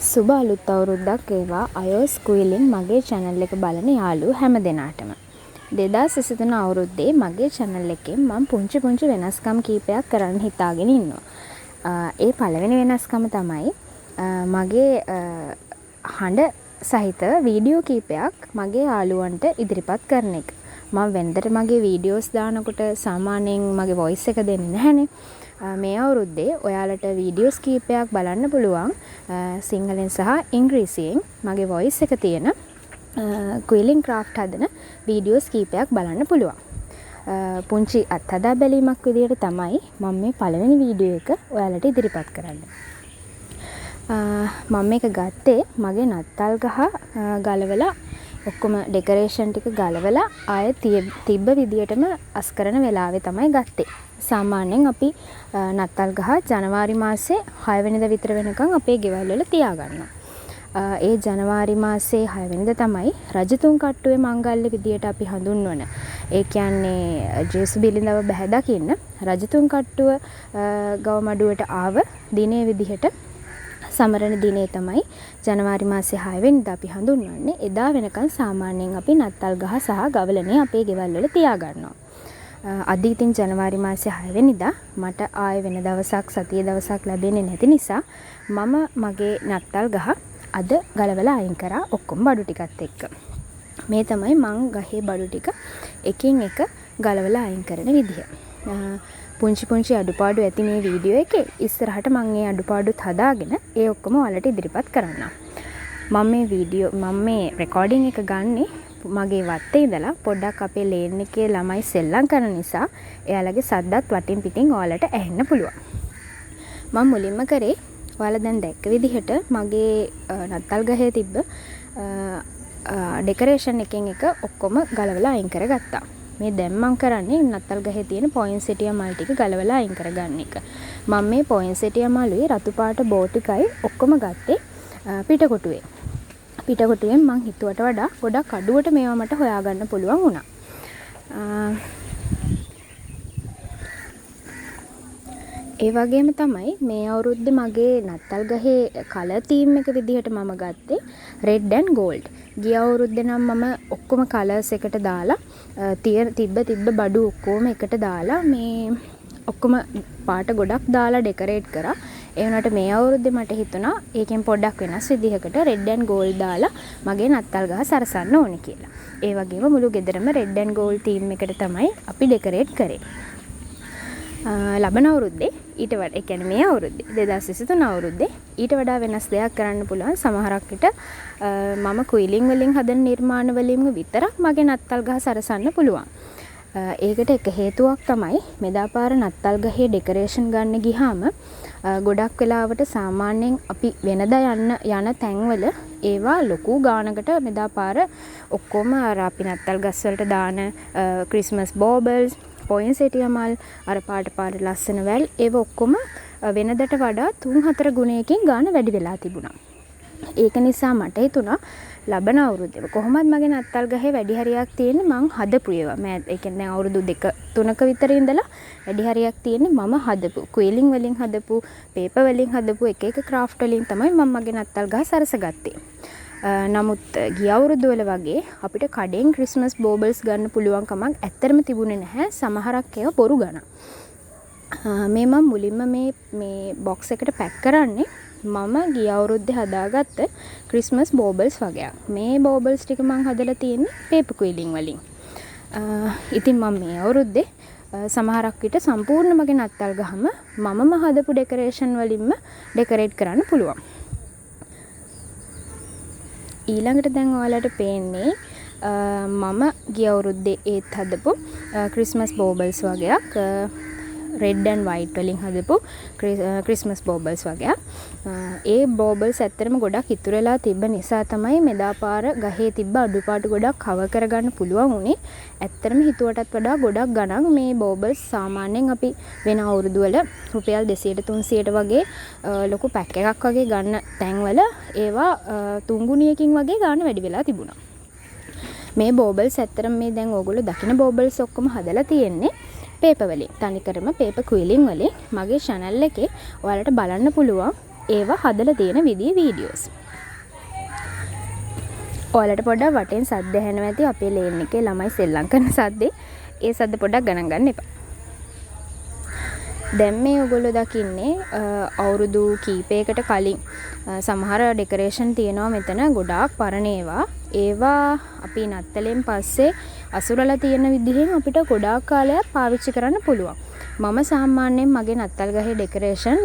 සුබ අලුත් අවුරුද්දක් වේවා iOS කුයිලින් මගේ channel එක බලන යාළුවෝ හැම දෙනාටම. 2023 අවුරුද්දේ මගේ channel එකෙන් මම පුංචි වෙනස්කම් කීපයක් කරන්න හිතාගෙන ඉන්නවා. ඒ පළවෙනි වෙනස්කම තමයි මගේ හඬ සහිත වීඩියෝ කීපයක් මගේ යාළුවන්ට ඉදිරිපත් කරන එක. මම වෙනදට මගේ වීඩියෝස් දානකොට සාමාන්‍යයෙන් මගේ voice එක දෙන්නේ නැහනේ. මේ අවුරුද්දේ ඔයාලට වීඩියෝස් කීපයක් බලන්න පුළුවන් සිංහලෙන් සහ ඉංග්‍රීසියෙන් මගේ voice එක තියෙන quilling craft හදන වීඩියෝස් කීපයක් බලන්න පුළුවන්. පුංචි අත්හදා බැලීමක් විදියට තමයි මම මේ පළවෙනි වීඩියෝ එක ඔයාලට ඉදිරිපත් කරන්නේ. මම මේක ගත්තේ මගේ නත්තල් ගහ ගලවලා ඔක්කොම ඩෙකරේෂන් ටික ගලවලා ආයෙ තිබ්බ විදියටම අස් කරන වෙලාවේ තමයි ගත්තේ. සාමාන්‍යයෙන් අපි නත්තල් ගහ ජනවාරි මාසේ 6 වෙනිදා විතර වෙනකන් අපේ ගෙවල් වල තියාගන්නවා. ඒ ජනවාරි මාසේ 6 වෙනිදා තමයි රජතුන් කට්ටුවේ මංගල්‍ය විදියට අපි හඳුන්වන. ඒ කියන්නේ ජේසු බිලිඳව බැහැ දකින්න රජතුන් කට්ටුව ගව මඩුවට ආව දිනේ විදිහට සමරන දිනේ තමයි ජනවාරි මාසේ 6 වෙනිදා අපි හඳුන්වන්නේ. එදා වෙනකන් සාමාන්‍යයෙන් අපි නත්තල් ගහ සහ ගවලනේ අපේ ගෙවල් වල තියාගන්නවා. අද ඉතින් ජනවාරි මාසේ 6 වෙනිදා මට ආයෙ වෙන දවසක් සතියේ දවසක් ලැබෙන්නේ නැති නිසා මම මගේ නත්තල් ගහ අද ගලවලා අයින් කරා ඔක්කොම බඩු ටිකත් එක්ක. මේ තමයි මං ගහේ බඩු ටික එකින් එක ගලවලා අයින් කරන විදිහ. පුංචි අඩුපාඩු ඇති මේ වීඩියෝ එකේ ඉස්සරහට මම මේ අඩුපාඩුත් හදාගෙන ඒ ඔක්කොම ඔයාලට ඉදිරිපත් කරන්නම්. මම මේ රෙකෝඩින් එක ගන්නේ මගේ වත්තේ ඉඳලා පොඩ්ඩක් අපේ ලේන් එකේ ළමයි සෙල්ලම් කරන නිසා එයාලගේ සද්දත් වටින් පිටින් ඔයාලට ඇහෙන්න පුළුවන්. මම මුලින්ම කරේ ඔයාලා දැන් දැක්ක විදිහට මගේ නත්තල් ගහේ තිබ්බ ඩෙකරේෂන් එකෙන් එක ඔක්කොම ගලවලා අයින් කරගත්තා. මේ දැන් මම කරන්නේ නත්තල් ගහේ තියෙන පොයින්සෙටියා මල් ටික ගලවලා අයින් කරගන්න එක. මම මේ පොයින්සෙටියා මලුවේ රතු පාට බෝ ටිකයි ඔක්කොම ගත්තේ පිටකොටුවේ. පිටකොටුවෙන් මං හිතුවට වඩා ගොඩක් අඩුවට මේවා මට හොයාගන්න පුළුවන් වුණා. ඒ වගේම තමයි මේ අවුරුද්දේ මගේ නත්තල් ගහේ කලර් තීම් එක විදිහට මම ගත්තේ red and gold. ගිය අවුරුද්දේ නම් මම ඔක්කොම කලර්ස් එකට දාලා තිබ්බ බඩු ඔක්කොම එකට දාලා මේ ඔක්කොම පාට ගොඩක් දාලා ඩෙකරේට් කරා. ඒ වුණාට මේ අවුරුද්දේ මට හිතුණා ඒකෙන් පොඩ්ඩක් වෙනස් විදිහකට red and gold දාලා මගේ නත්තල් ගහ සරසන්න ඕනේ කියලා. ඒ වගේම මුළු ගෙදරම red and gold theme එකට තමයි අපි ඩෙකරේට් කරේ. ලබන අවුරුද්දේ ඊට වඩා ඒ කියන්නේ මේ අවුරුද්දේ 2023 අවුරුද්දේ ඊට වඩා වෙනස් දෙයක් කරන්න පුළුවන්. සමහරක් විට මම කුයිලින් වලින් හදන නිර්මාණ වලින් විතරක් මගේ නත්තල් ගහ සරසන්න පුළුවන්. ඒකට එක හේතුවක් තමයි මෙදාපාර නත්තල් ගහේ ඩෙකරේෂන් ගන්න ගියාම ගොඩක් වෙලාවට සාමාන්‍යයෙන් අපි වෙනදා යන තැන්වල ඒවා ලොකු ගානකට මෙදාපාර ඔක්කොම අර අපි නත්තල් ගස් වලට දාන ක්‍රිස්මස් බෝබල්ස් පොයින්සෙටියා මල් අර පාට ලස්සන වැල් ඒව ඔක්කොම වෙනදට වඩා 3-4 ගුණයකින් ගාන වැඩි වෙලා තිබුණා. ඒක නිසා මට හිතුණා ලබන අවුරුද්දේ කොහොමද මගේ නත්තල් ගහේ වැඩි හරියක් තියෙන්නේ මං හදපු ඒවා. ඒ කියන්නේ අවුරුදු 2-3ක විතර ඉඳලා වැඩි හරියක් තියෙන්නේ මම හදපු ක්විලින් වලින් හදපු පේපර් වලින් හදපු එක ක්‍රාෆ්ට් වලින් තමයි මම මගේ නත්තල් ගහ සරසගත්තේ. නමුත් ගිය අවුරුදු වල වගේ අපිට කඩෙන් ක්‍රිස්මස් බෝබල්ස් ගන්න පුළුවන් කමක් ඇත්තරම තිබුණේ නැහැ. සමහරක් ඒවා බොරු ගණන්. මේ මම මුලින්ම මේ බොක්ස් එකට පැක් කරන්නේ මම ගිය අවුරුද්දේ හදාගත්ත ක්‍රිස්මස් බෝබල්ස් වගේක්. මේ බෝබල්ස් ටික මම හදලා තියෙන්නේ පේපර් ක්විලින් වලින්. ඉතින් මම මේ අවුරුද්දේ සමහරක් විට සම්පූර්ණ මගේ නත්තල් ගහම මමම හදපු ඩෙකරේෂන් වලින්ම ඩෙකරේට් කරන්න පුළුවන්. ඊළඟට දැන් ඔයාලට පේන්නේ මම ගිය අවුරුද්දේ ඒත් හදපු ක්‍රිස්මස් බෝබල්ස් වගේක් red and white වලින් හදපු ක්‍රිස්මස් බෝබල්ස් වගේක්. ඒ බෝබල්ස් ඇත්තටම ගොඩක් ඉතුරු වෙලා තිබ්බ නිසා තමයි මෙදාපාර ගහේ තිබ්බ අඩුපාඩු ගොඩක් කවර් කරගන්න පුළුවන් උනේ. ඇත්තටම හිතුවටත් වඩා ගොඩක් ගණන් මේ බෝබල්ස් සාමාන්‍යයෙන් අපි වෙන අවුරුදු වල රුපියල් 200-300ට වගේ ලොකු පැක් එකක් වගේ ගන්න තැන්වල ඒවා 3 ගුණයකින් වගේ ගන්න වැඩි වෙලා තිබුණා. මේ බෝබල්ස් ඇත්තටම මේ දැන් ඕගොල්ලෝ දකින බෝබල්ස් ඔක්කොම හදලා තියෙන්නේ පේපර් වලින්. තනිකරම පේපර් ක්විලින් වලින් මගේ channel එකේ ඔයාලට බලන්න පුළුවන් ඒවා හදලා තියෙන විදිහේ වීඩියෝස්. ඔයාලට පොඩ්ඩක් වටෙන් සද්ද ඇහෙනවා ඇති අපේ ලේන් එකේ ළමයි සෙල්ලම් කරන සද්දේ. ඒ සද්ද පොඩ්ඩක් ගණන් ගන්න එපා. දැන් මේ ඔයගොල්ලෝ දකින්නේ අවුරුදු කීපයකට කලින් සමහර ඩෙකරේෂන් තියෙනවා මෙතන ගොඩාක් පරණ ඒවා අපි නත්තලෙන් පස්සේ අසුරලා තියෙන විදිහෙන් අපිට ගොඩාක් කාලයක් පාවිච්චි කරන්න පුළුවන්. මම සාමාන්‍යයෙන් මගේ නත්තල් ගහේ ඩෙකරේෂන්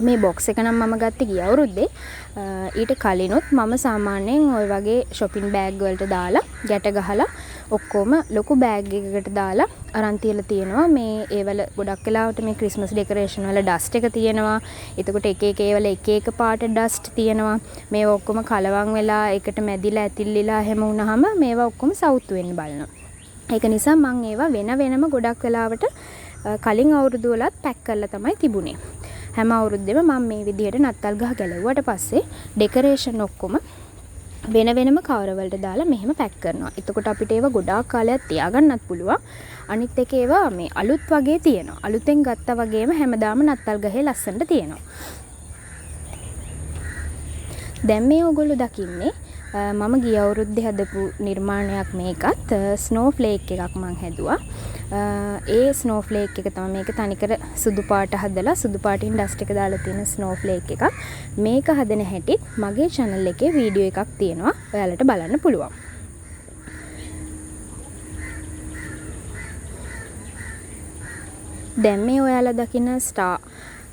මේ බොක්ස් එක නම් මම ගත්තේ ගිය අවුරුද්දේ. ඊට කලිනුත් මම සාමාන්‍යයෙන් ওই වගේ shopping bag වලට දාලා ගැට ගහලා ඔක්කොම ලොකු බෑග් එකකට දාලා අරන් තියලා තියෙනවා. මේ ඒවල ගොඩක් වෙලාවට මේ ක්‍රිස්මස් ඩෙකරේෂන් වල ඩස්ට් එක තියෙනවා. එතකොට එක එක ඒවල එක එක පාට ඩස්ට් තියෙනවා. මේවා ඔක්කොම කලවම් වෙලා එකට මැදිලා ඇතිල්ලිලා හැම වුණාම මේවා ඔක්කොම සවුත් වෙන්න බලනවා. ඒක නිසා මම ඒවා වෙන වෙනම ගොඩක් වෙලාවට කලින් අවුරුදු වලත් පැක් කරලා තමයි තිබුණේ. හැම අවුරුද්දෙම මම මේ විදිහට නත්තල් ගහ ගැලවුවට පස්සේ ඩෙකරේෂන් ඔක්කොම වෙන වෙනම කවර වලට දාලා මෙහෙම පැක් කරනවා. එතකොට අපිට ඒවා ගොඩාක් කාලයක් තියාගන්නත් පුළුවන්. අනිත් එක ඒවා මේ අලුත් වගේ තියෙනවා. අලුතෙන් ගත්තා වගේම හැමදාම නත්තල් ගහේ ලස්සනට තියෙනවා. දැන් මේ ඔයගොල්ලෝ දකින්නේ මම ගිය අවුරුද්දේ හදපු නිර්මාණයක් මේකත් ස්නෝ ෆ්ලේක් එකක් මම හැදුවා. ඒ ස්නෝ ෆ්ලේක් එක තමයි මේක තනිකර සුදු පාට හදලා සුදු පාටින් ඩස්ට් එක දාලා තියෙන ස්නෝ ෆ්ලේක් එකක්. මේක හදන හැටිත් මගේ channel එකේ වීඩියෝ එකක් තියෙනවා. ඔයාලට බලන්න පුළුවන්. දැන් මේ ඔයාලා දකින ස්ටාර්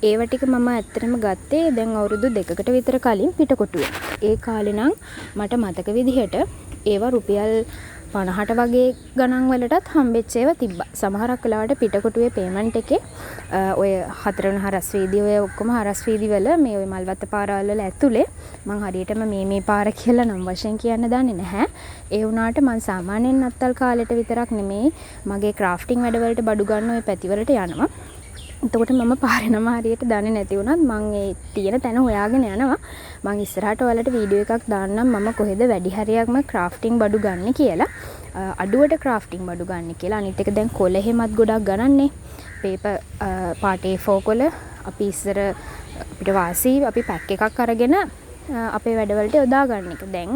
ඒව ටික මම ඇත්තටම ගත්තේ දැන් අවුරුදු 2කට විතර කලින් පිටකොටුවේ. ඒ කාලේ නම් මට මතක විදිහට ඒවා රුපියල් 50ට වගේ ගණන් වලටත් හම්බෙච්ච ඒවා තිබ්බා. සමහරක් වෙලාවට පිටකොටුවේ පේමන්ට් එකේ ඔය 4 වෙනි හරස් වීදි ඔය ඔක්කොම හරස් වීදි වල මේ ඔය මල්වත්ත පාරවල් වල ඇතුලේ මම හරියටම මේ පාර කියලා නම් වශයෙන් කියන්න දන්නේ නැහැ. ඒ වුණාට මම සාමාන්‍යයෙන් නත්තල් කාලෙට විතරක් නෙමෙයි මගේ ක්‍රාෆ්ටිං වැඩවලට බඩු ගන්න ඔය පැතිවලට යනවා. එතකොට මම පාරේ නම හරියට දන්නේ නැති වුණත් මම ඒ තියෙන තැන හොයාගෙන යනවා. මම ඉස්සරහට ඔයාලට වීඩියෝ එකක් දාන්නම් මම කොහෙද වැඩි හරියක්ම ක්‍රාෆ්ටිං බඩු ගන්න කියලා. අඩුවට ක්‍රාෆ්ටිං බඩු ගන්න කියලා. අනිත් එක දැන් කොළ එහෙමත් ගොඩක් ගණන්නේ. පේපර් පාට A4 කොළ අපි ඉස්සර අපිට වාසි අපි පැක් එකක් අරගෙන අපේ වැඩවලට යොදා ගන්න එක. දැන්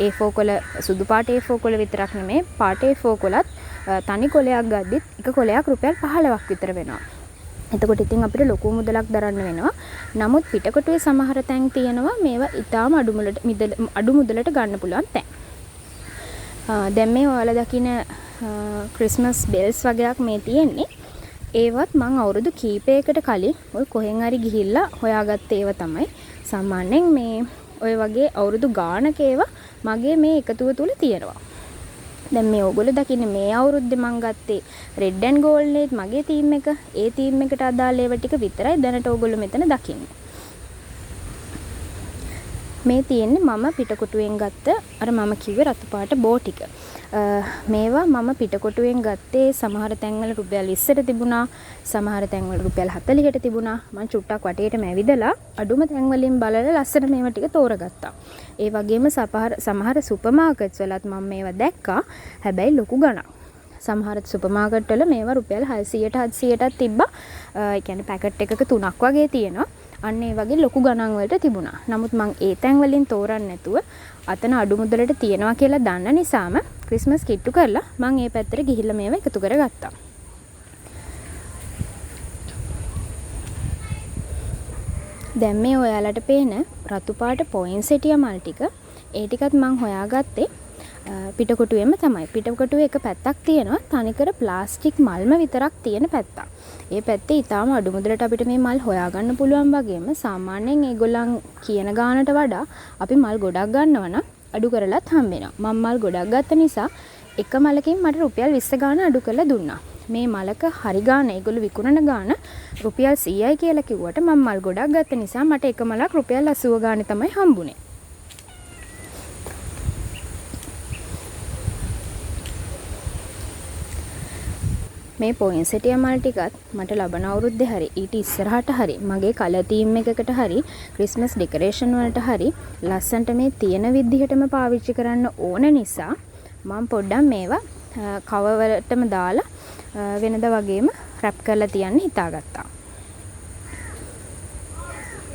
A4 කොළ සුදු පාට A4 කොළ විතරක් නෙමෙයි පාට A4 කොළත් තනි කොළයක් ගද්දිත් එක කොළයක් රුපියල් 15ක් විතර වෙනවා. එතකොට ඉතින් අපිට ලොකු මුදලක් දරන්න වෙනවා. නමුත් පිටකොටුවේ සමහර තැන් තියෙනවා මේවා ඊටාම අඩු මුදලට ගන්න පුළුවන් තැන්. දැන් මේ ඔයාලා දකින ක්‍රිස්මස් බෙල්ස් වගේක් මේ තියෙන්නේ. ඒවත් මම අවුරුදු කීපයකට කලින් ඔය කොහෙන් හරි ගිහිල්ලා හොයාගත්ත ඒවා තමයි. සාමාන්‍යයෙන් මේ ඔය වගේ අවුරුදු ගානක ඒවා මගේ මේ එකතුව තුල තියෙනවා. දැන් මේ ඔයගොල්ලෝ දකින්නේ මේ අවුරුද්දේ මම ගත්තේ රෙඩ් ඇන්ඩ් ගෝල්ඩ් නේත් මගේ තීම් එක. ඒ තීම් එකට අදාළ ඒවා ටික විතරයි දැනට ඔයගොල්ලෝ මෙතන දකින්නේ. මේ තියෙන්නේ මම පිටකොටුවෙන් ගත්ත අර මම කිව්වේ රතු පාට බෝ ටික. මේවා මම පිටකොටුවෙන් ගත්තේ සමහර තැන්වල රුපියල් 20ට තිබුණා. සමහර තැන්වල රුපියල් 40ට තිබුණා. මම චුට්ටක් වටේටම ඇවිදලා අඩුම තැන්වලින් බලලා ලස්සන මේවා ටික තෝරගත්තා. ඒ වගේම සමහර සුපර් මාකට්ස් වලත් මම මේවා දැක්කා. හැබැයි ලොකු ගණන්. සමහර සුපර් මාකට් වල මේවා රුපියල් 600ට 700ටත් තිබ්බා. ඒ කියන්නේ පැකට් එකක 3ක් වගේ තියෙනවා. අන්න ඒ වගේ ලොකු ගණන් වලට තිබුණා. නමුත් මම ඒ තැන් වලින් තෝරන්නේ නැතුව අතන අඩු මුදලට තියනවා කියලා දන්න නිසාම ක්‍රිස්මස් කිට්ටු කරලා මම ඒ පැත්තට ගිහිල්ලා මේවා එකතු කරගත්තා. දැන් මේ ඔයාලට පේන රතු පාට පොයින්ට්ස් හිටිය මල් ටික ඒ ටිකත් මම හොයාගත්තේ පිටකොටුවෙම තමයි. පිටකොටුවේ එක පැත්තක් තියෙනවා තනිකර ප්ලාස්ටික් මල්ම විතරක් තියෙන පැත්තක්. ඒ පැත්තේ ඊටාම අඩු මුදලට අපිට මේ මල් හොයාගන්න පුළුවන් වගේම සාමාන්‍යයෙන් ඒගොල්ලන් කියන ගානට වඩා අපි මල් ගොඩක් ගන්නවා නම් අඩු කරලත් හම්බ වෙනවා. මම මල් ගොඩක් ගත්ත නිසා එක මලකින් මට රුපියල් 20 ගාන අඩු කරලා දුන්නා. මේ මලක හරි ගාන ඒගොල්ලෝ විකුණන ගාන රුපියල් 100යි කියලා කිව්වට මම මල් ගොඩක් ගත්ත නිසා මට එක මලක් රුපියල් 80 ගානේ තමයි හම්බුනේ. මේ පොයින්ට්ස් හිටිය මල් ටිකත් මට ලබන අවුරුද්දේ හරි ඊට ඉස්සරහට හරි මගේ කලර් තීම් එකකට හරි ක්‍රිස්මස් ඩෙකරේෂන් වලට හරි ලස්සන්ට මේ තියෙන විදිහටම පාවිච්චි කරන්න ඕන නිසා මම පොඩ්ඩක් මේවා කවර් වලටම දාලා වෙනද වගේම රැප් කරලා තියන්න හිතාගත්තා.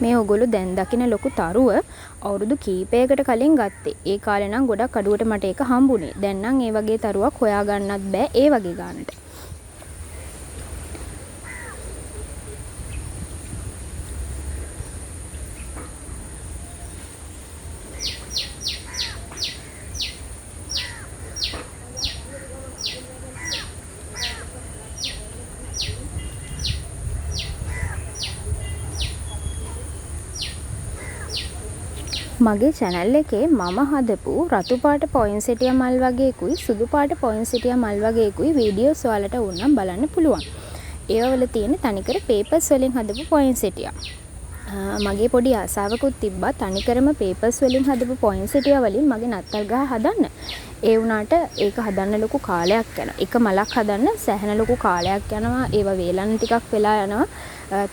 මේ ඔයගොල්ලෝ දැන් දකින ලොකු තරුව අවුරුදු කීපයකට කලින් ගත්තේ. ඒ කාලේ නම් ගොඩක් අඩුවට මට ඒක හම්බුනේ. දැන් නම් ඒ වගේ තරුවක් හොයාගන්නත් බෑ ඒ වගේ ගානට. මගේ channel එකේ මම හදපු රතු පාට පොයින්සෙටියා මල් වගේකුයි සුදු පාට පොයින්සෙටියා මල් වගේකුයි වීඩියෝස් ඔයාලට ඕනම් බලන්න පුළුවන්. ඒවා වල තියෙන තනිකර පේපර්ස් වලින් හදපු පොයින්සෙටියා. මගේ පොඩි ආසාවකුත් තිබ්බා තනිකරම පේපර්ස් වලින් හදපු පොයින්සෙටියා වලින් මගේ නත්තල් ගහ හදන්න. ඒ වුණාට ඒක හදන්න ලොකු කාලයක් යනවා. එක මලක් හදන්න සෑහෙන ලොකු කාලයක් යනවා. ඒවා වේලන්න ටිකක් වෙලා යනවා.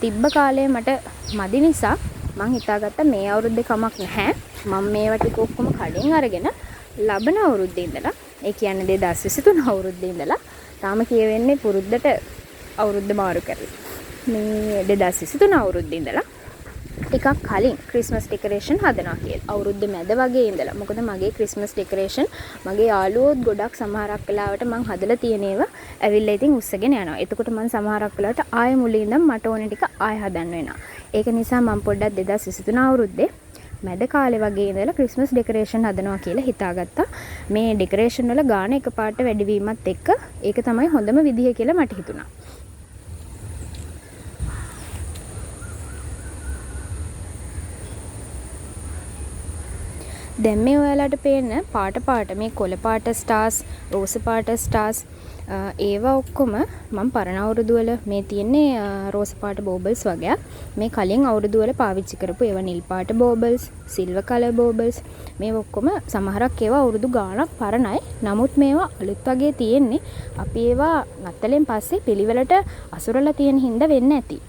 තිබ්බ කාලේ මට මදි නිසා මං හිතාගත්තා මේ අවුරුද්දේ කමක් නැහැ. මම මේවා ටික ඔක්කොම කඩෙන් අරගෙන ලබන අවුරුද්දේ ඉඳලා ඒ කියන්නේ 2023 අවුරුද්දේ ඉඳලා තාම කියවෙන්නේ පුරුද්දට අවුරුද්ද මාරු කරලා. මේ 2023 අවුරුද්දේ ඉඳලා ටිකක් කලින් ක්‍රිස්මස් ඩෙකොරේෂන් හදනවා කියලා. අවුරුද්ද මැද වගේ ඉඳලා. මොකද මගේ ක්‍රිස්මස් ඩෙකොරේෂන් මගේ යාළුවෝත් ගොඩක් සමහරක් වෙලාවට මං හදලා තියෙන ඒවා ඇවිල්ලා ඉතින් උස්සගෙන යනවා. එතකොට මං සමහරක් වෙලාවට ආයෙ මුලින් ඉඳන් මට ඕනේ ටික ආයෙ හදන්න වෙනවා. ඒක නිසා මම පොඩ්ඩක් 2023 අවුරුද්දේ මැද කාලේ වගේ ඉඳලා ක්‍රිස්මස් ඩෙකොරේෂන් හදනවා කියලා හිතාගත්තා. මේ ඩෙකොරේෂන් වල ගාණ එකපාරට වැඩි වීමත් එක්ක ඒක තමයි හොඳම විදිහ කියලා මට හිතුණා. දැන් මේ ඔයාලට පේන පාට මේ කොළ පාට ස්ටාර්ස්, රෝස පාට ස්ටාර්ස් ඒවා ඔක්කොම මම පරණ අවුරුදු වල මේ තියෙන්නේ රෝස පාට බෝබල්ස් වගේ. මේ කලින් අවුරුදු වල පාවිච්චි කරපු ඒවා නිල් පාට බෝබල්ස්, සිල්වර් කලර් බෝබල්ස්. මේ ඔක්කොම සමහරක් ඒවා අවුරුදු ගාණක් පරණයි. නමුත් මේවා අලුත් වගේ තියෙන්නේ. අපි ඒවා නත්තලෙන් පස්සේ පිළිවෙලට අසුරලා තියෙන හින්දා වෙන්න ඇති.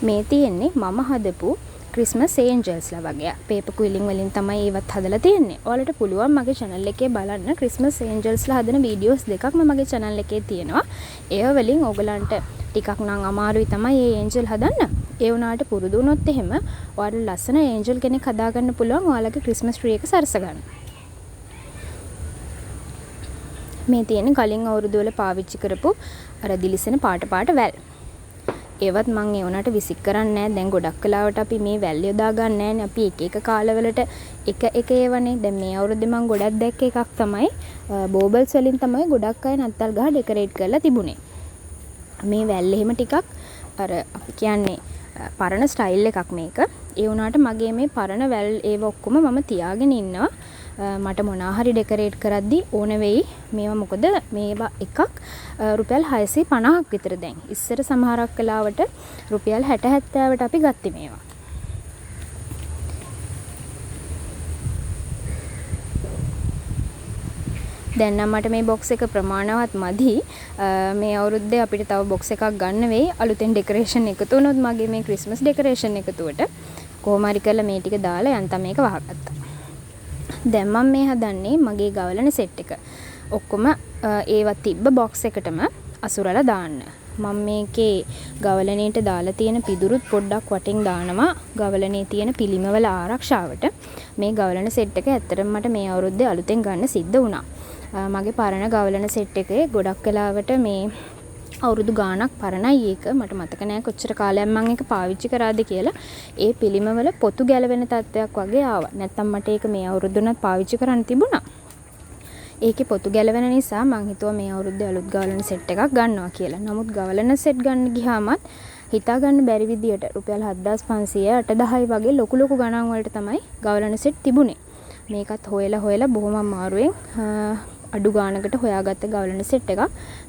මේ තියෙන්නේ මම හදපු ක්‍රිස්මස් ඒන්ජල්ස්ලා වගේ. පේපර් ක්විලින් වලින් තමයි ඒවත් හදලා තියෙන්නේ. ඔයාලට පුළුවන් මගේ channel එකේ බලන්න ක්‍රිස්මස් ඒන්ජල්ස්ලා හදන වීඩියෝස් දෙකක්ම මගේ channel එකේ තියෙනවා. ඒව වලින් ඕගලන්ට ටිකක් නම් අමාරුයි තමයි මේ ඒන්ජල් හදන්න. ඒ වුණාට පුරුදු වුණොත් එහෙම ඔයාලට ලස්සන ඒන්ජල් කෙනෙක් හදාගන්න පුළුවන් ඔයාලගේ ක්‍රිස්මස් ට්‍රී එක සරස ගන්න. මේ තියෙන්නේ කලින් අවුරුදු වල පාවිච්චි කරපු අර දිලිසෙන පාට වැල්. ඒවත් මම ඒ උනාට විසික් කරන්නේ නැහැ. දැන් ගොඩක් වෙලාවට අපි මේ වැල් යොදා ගන්න නැහැනේ. අපි එක කාලවලට එක ඒවනේ. දැන් මේ අවුරුද්දේ මම ගොඩක් දැක්ක එකක් තමයි බෝබල්ස් වලින් තමයි ගොඩක් අය නත්තල් ගහ ඩෙකොරේට් කරලා තිබුණේ. මේ වැල් එහෙම ටිකක් අර අපි කියන්නේ පරණ ස්ටයිල් එකක් මේක. ඒ වුණාට මගේ මේ පරණ වැල් ඒව ඔක්කොම මම තියාගෙන ඉන්නවා. මට මොනවා හරි ඩෙකොරේට් කරද්දි ඕන වෙයි. මේවා මොකද මේවා එකක් රුපියල් 650ක් විතර දැන්. ඉස්සර සමහරක් වෙලාවට රුපියල් 60 70ට අපි ගත්තේ මේවා. දැන් නම් මට මේ බොක්ස් එක ප්‍රමාණවත් මදි. මේ අවුරුද්දේ අපිට තව බොක්ස් එකක් ගන්න වෙයි. අලුතෙන් ඩෙකොරේෂන් එකතු වුණොත් මගේ මේ ක්‍රිස්මස් ඩෙකොරේෂන් එකතුවට කොහොම හරි කරලා මේ ටික දාලා යන්තම් මේක වහගත්තා. දැන් මම මේ හදන්නේ මගේ ගවලන සෙට් එක. ඔක්කොම ඒවත් තිබ්බ බොක්ස් එකටම අසුරලා දාන්න. මම මේකේ ගවලනේට දාලා තියෙන පිදුරුත් පොඩ්ඩක් වටින් දානවා ගවලනේ තියෙන පිළිමවල ආරක්ෂාවට. මේ ගවලන සෙට් එක ඇත්තටම මට මේ අවුරුද්දේ අලුතෙන් ගන්න සිද්ධ වුණා. මගේ පරණ ගවලන සෙට් එකේ ගොඩක් වෙලාවට මේ අවුරුදු ගාණක් පරණයි ඒක. මට මතක නෑ කොච්චර කාලයක් මම ඒක පාවිච්චි කරාද කියලා. ඒ පිළිමවල පොතු ගැලවෙන තත්ත්වයක් වගේ ආවා. නැත්තම් මට ඒක මේ අවුරුද්දුනත් පාවිච්චි කරන්න තිබුණා. ඒකේ පොතු ගැලවෙන නිසා මං හිතුවා මේ අවුරුද්දේ අලුත් ගවලන සෙට් එකක් ගන්නවා කියලා. නමුත් ගවලන සෙට් ගන්න ගියාමත් හිතා ගන්න බැරි විදියට රුපියල් 7500 81000 වගේ ලොකු ගණන් වලට තමයි ගවලන සෙට් තිබුණේ. මේකත් හොයලා බොහොම අමාරුවෙන් අඩු ගානකට හොයාගත්ත ගවලන සෙට් එකක්.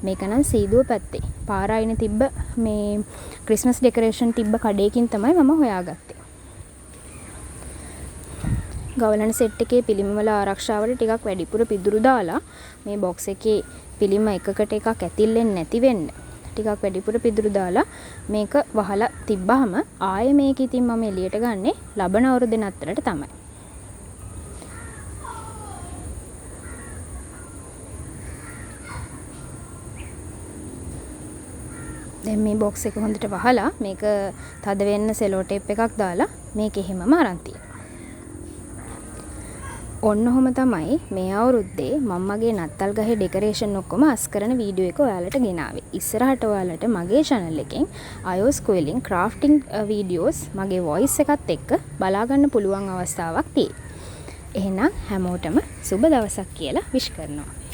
මේක නම් සීදුව පැත්තේ පාරායින තිබ්බ මේ ක්‍රිස්මස් ඩෙකොරේෂන් තිබ්බ කඩේකින් තමයි මම හොයාගත්තේ. ගවලන සෙට් එකේ පිළිම වල ආරක්ෂාවට ටිකක් වැඩිපුර පිදුරු දාලා මේ බොක්ස් එකේ පිළිම එකකට එකක් ඇතිල්ලෙන්නේ නැති වෙන්න ටිකක් වැඩිපුර පිදුරු දාලා මේක වහලා තිබ්බහම ආයෙ මේක ඉතින් මම එළියට ගන්නේ ලබන අවුරුද්දේ නතරට තමයි. දැන් මේ බොක්ස් එක හොඳට වහලා මේක තද වෙන්න සෙලෝ ටේප් එකක් දාලා මේක එහෙමම අරන් තියෙනවා. ඔන්න ඔහොම තමයි මේ අවුරුද්දේ මම්මගේ නත්තල් ගහේ ඩෙකරේෂන් ඔක්කොම අස් කරන වීඩියෝ එක ඔයාලට ගෙනාවේ. ඉස්සරහට ඔයාලට මගේ channel එකෙන් iOS quilling crafting videos මගේ voice එකත් එක්ක බලා ගන්න පුළුවන් අවස්ථාවක් තියෙනවා. එහෙනම් හැමෝටම සුබ දවසක් කියලා විශ් කරනවා.